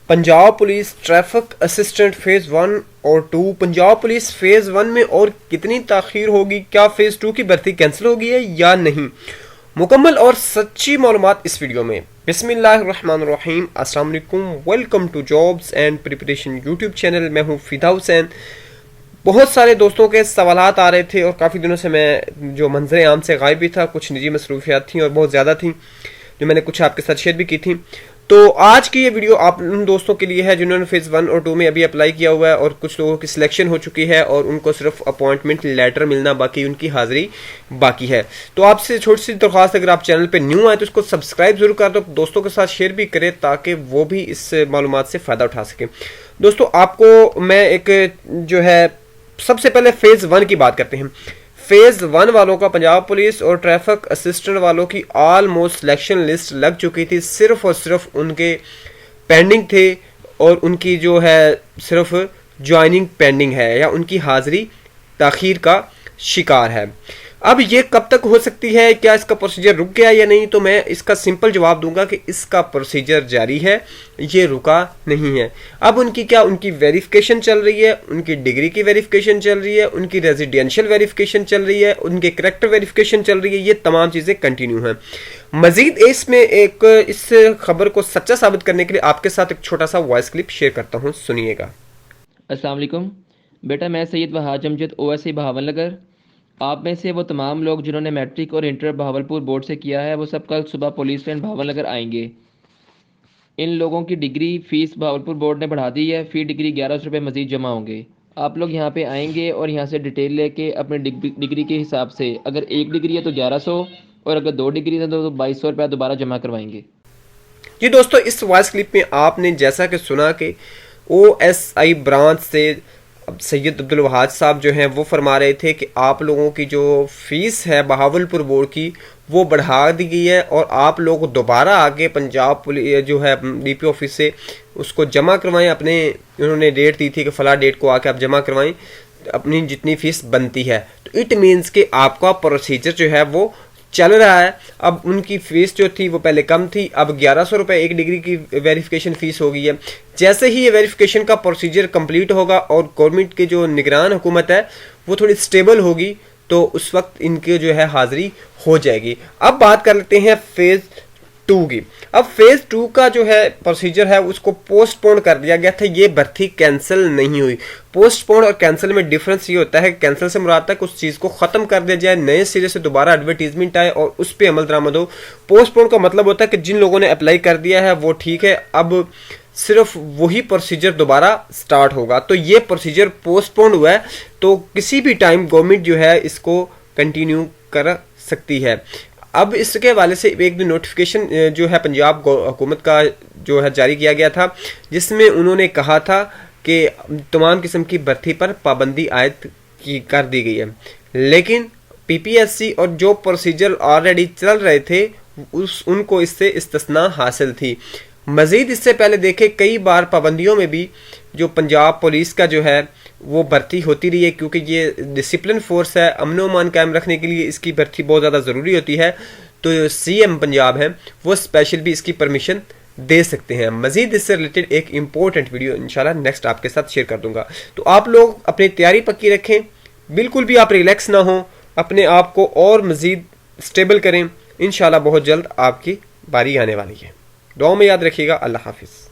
Punjab police traffic assistant phase 1 और 2। Punjab police phase 1 में और कितनी ताख़ीर होगी, क्या फेज़ 2 की भर्ती कैंसिल होगी है या नहीं, मुकम्मल और सच्ची मालूमात इस वीडियो में। बिस्मिल्लाहिर्रहमानिर्रहीम, अस्सलाम वालेकुम, welcome to jobs and preparation YouTube channel. मैं हूँ फिदा हुसैन। बहुत सारे दोस्तों के सवालात आ रहे थे और काफ़ी दिनों से मैं जो मंजर आम से गायब भी था, कुछ निजी मसरूफियात थी और बहुत ज़्यादा थी जो मैंने कुछ आपके साथ शेयर भी की थी। तो आज की ये वीडियो आप उन दोस्तों के लिए है जिन्होंने फेज़ 1 और 2 में अभी अप्लाई किया हुआ है और कुछ लोगों की सिलेक्शन हो चुकी है और उनको सिर्फ अपॉइंटमेंट लेटर मिलना बाकी, उनकी हाजिरी बाकी है। तो आपसे छोटी सी दरख्वास्त, अगर आप चैनल पे न्यू आए तो इसको सब्सक्राइब जरूर कर दो, दोस्तों के साथ शेयर भी करें ताकि वो भी इस मालूमात से फ़ायदा उठा सकें। दोस्तों, आपको मैं एक जो है सबसे पहले फेज़ 1 की बात करते हैं। फेज़ 1 वालों का पंजाब पुलिस और ट्रैफिक असिस्टेंट वालों की ऑलमोस्ट सिलेक्शन लिस्ट लग चुकी थी, सिर्फ और सिर्फ उनके पेंडिंग थे और उनकी जो है सिर्फ ज्वाइनिंग पेंडिंग है या उनकी हाजिरी ताखीर का शिकार है। अब ये कब तक हो सकती है, क्या इसका प्रोसीजर रुक गया या नहीं, तो मैं इसका सिंपल जवाब दूंगा कि इसका प्रोसीजर जारी है, ये रुका नहीं है। अब उनकी वेरिफिकेशन चल रही है, उनकी डिग्री की वेरिफिकेशन चल रही है, उनकी रेजिडेंशियल वेरिफिकेशन चल रही है, उनके करैक्टर वेरिफिकेशन चल रही है, ये तमाम चीज़ें कंटिन्यू हैं। मजीद इसमें इस खबर को सच्चा साबित करने के लिए आपके साथ एक छोटा सा वॉइस क्लिप शेयर करता हूँ, सुनिएगा। अस्सलाम वालेकुम बेटा, मैं सैयद वहाज अमजद ओवैसी बहावलनगर। आप में से वो तमाम लोग जिन्होंने मैट्रिक और इंटर बहावलपुर बोर्ड से किया है वो सब कल सुबह पुलिस लैंड बहावलनगर आएंगे। इन लोगों की डिग्री फ़ीस बहावलपुर बोर्ड ने बढ़ा दी है, फ़ी डिग्री 1100 रुपये मज़ीद जमा होंगे। आप लोग यहाँ पे आएंगे और यहाँ से डिटेल लेके अपने डिग्री के हिसाब से, अगर 1 डिग्री है तो 1100 और अगर 2 डिग्री है तो 2200 रुपया दोबारा जमा करवाएंगे। जी दोस्तों, इस वॉइस क्लिप में आपने जैसा कि सुना कि OSI ब्रांच से सैयद अब्दुल वहाज साहब जो हैं वो फरमा रहे थे कि आप लोगों की जो फीस है बहावलपुर बोर्ड की वो बढ़ा दी गई है और आप लोग दोबारा आके पंजाब पुलिस जो है DP ऑफिस से उसको जमा करवाएं। अपने उन्होंने डेट दी थी कि फला डेट को आके आप जमा करवाएं अपनी जितनी फीस बनती है। तो इट मीन्स कि आपका प्रोसीजर जो है वो चल रहा है। अब उनकी फीस जो थी वो पहले कम थी, अब 1100 रुपये 1 डिग्री की वेरिफिकेशन फ़ीस हो गई है। जैसे ही ये वेरिफिकेशन का प्रोसीजर कंप्लीट होगा और गवर्नमेंट की जो निगरान हुकूमत है वो थोड़ी स्टेबल होगी तो उस वक्त इनकी जो है हाजिरी हो जाएगी। अब बात कर लेते हैं फेज़ 2 की। अब फेज़ 2 का जो है प्रोसीजर है उसको पोस्टपोन कर दिया गया था, ये भर्ती कैंसिल नहीं हुई। पोस्टपोन और कैंसिल में डिफरेंस ये होता है कि कैंसिल से मुराद तक उस चीज़ को ख़त्म कर दिया जाए, नए सिरे से दोबारा एडवर्टीजमेंट आए और उस पर अमल दरामद हो। पोस्टपोन का मतलब होता है कि जिन लोगों ने अप्लाई कर दिया है वो ठीक है, अब सिर्फ वही प्रोसीजर दोबारा स्टार्ट होगा। तो ये प्रोसीजर पोस्टपोन हुआ है, तो किसी भी टाइम गवर्नमेंट जो है इसको कंटिन्यू कर सकती है। अब इसके हवाले से एक दिन नोटिफिकेशन जो है पंजाब हुकूमत का जो है जारी किया गया था, जिसमें उन्होंने कहा था कि तमाम किस्म की भर्ती पर पाबंदी आयद कर दी गई है, लेकिन PPSC और जो प्रोसीजर ऑलरेडी चल रहे थे उनको इससे इस्तिस्ना हासिल थी। मज़ीद इससे पहले देखे कई बार पाबंदियों में भी जो पंजाब पुलिस का जो है वो भर्ती होती रही है, क्योंकि ये डिसिप्लिन फोर्स है, अमन अमान कायम रखने के लिए इसकी भर्ती बहुत ज़्यादा ज़रूरी होती है। तो CM पंजाब है वो स्पेशल भी इसकी परमिशन दे सकते हैं। मज़ीद इससे रिलेटेड एक इम्पोर्टेंट वीडियो इंशाल्लाह नेक्स्ट आपके साथ शेयर कर दूंगा। तो आप लोग अपनी तैयारी पक्की रखें, बिल्कुल भी आप रिलैक्स ना हो, अपने आप को और मज़ीद स्टेबल करें। इंशाल्लाह बहुत जल्द आपकी बारी आने वाली है। दुआ में याद रखिएगा। अल्लाह हाफिज़।